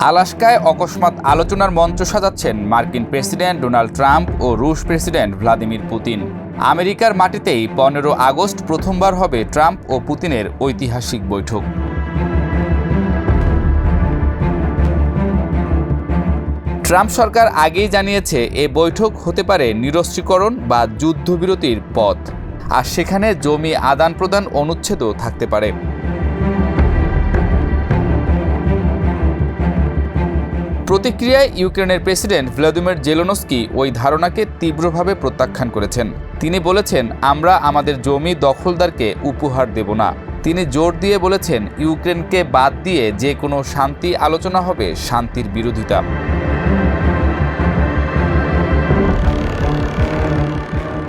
আলাস্কায় অকস্মাৎ আলোচনার মঞ্চ সাজাচ্ছেন মার্কিন প্রেসিডেন্ট ডোনাল্ড ট্রাম্প ও রুশ প্রেসিডেন্ট ভ্লাদিমির পুতিন। আমেরিকার মাটিতেই 15 আগস্ট প্রথমবার হবে ট্রাম্প ও পুতিনের ঐতিহাসিক বৈঠক। ট্রাম্প সরকার আগেই জানিয়েছে এ বৈঠক হতে পারে নিরস্ত্রীকরণ বা যুদ্ধবিরতির পথ, আর সেখানে জমি আদান প্রদান অনুচ্ছেদও থাকতে পারে। প্রতিক্রিয়ায় ইউক্রেনের প্রেসিডেন্ট ভলোদিমির জেলেনস্কি ওই ধারণাকে তীব্রভাবে প্রত্যাখ্যান করেছেন। তিনি বলেছেন, আমরা আমাদের জমি দখলদারকে উপহার দেব না। তিনি জোর দিয়ে বলেছেন, ইউক্রেনকে বাদ দিয়ে যে কোনো শান্তি আলোচনা হবে শান্তির বিরোধিতা।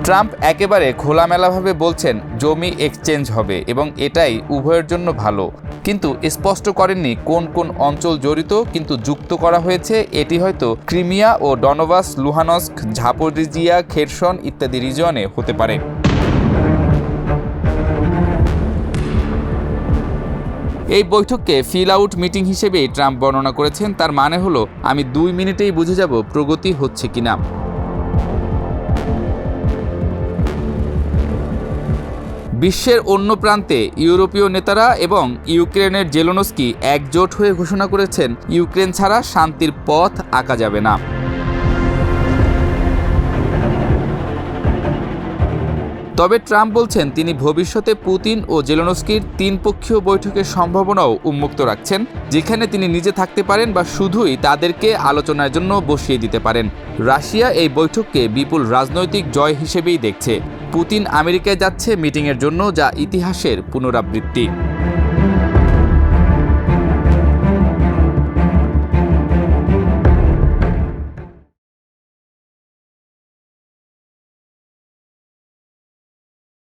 ট্রাম্প একেবারে খোলামেলাভাবে বলছেন জমি এক্সচেঞ্জ হবে এবং এটাই উভয়ের জন্য ভালো, কিন্তু স্পষ্ট করেননি কোন কোন অঞ্চল জড়িত কিন্তু যুক্ত করা হয়েছে। এটি হয়তো ক্রিমিয়া ও ডনবাস, লুহানস্ক, ঝাপোরিজিয়া, খেরসন ইত্যাদি রিজিয়নে হতে পারে। এই বৈঠককে ফিল আউট মিটিং হিসেবেই ট্রাম্প বর্ণনা করেছেন। তার মানে হলো, আমি 2 মিনিটেই বুঝে যাব প্রগতি হচ্ছে কিনা। বিশ্বের অন্য প্রান্তে ইউরোপীয় নেতারা এবং ইউক্রেনের জেলেনস্কি একজোট হয়ে ঘোষণা করেছেন, ইউক্রেন ছাড়া শান্তির পথ আঁকা যাবে না। তবে ট্রাম্প বলছেন, তিনি ভবিষ্যতে পুতিন ও জেলেনস্কির 3-পক্ষীয় বৈঠকের সম্ভাবনাও উন্মুক্ত রাখছেন, যেখানে তিনি নিজে থাকতে পারেন বা শুধুই তাদেরকে আলোচনার জন্য বসিয়ে দিতে পারেন। রাশিয়া এই বৈঠককে বিপুল রাজনৈতিক জয় হিসেবেই দেখছে। পুতিন আমেরিকায় যাচ্ছে মিটিংয়ের জন্য, যা ইতিহাসের পুনরাবৃত্তি।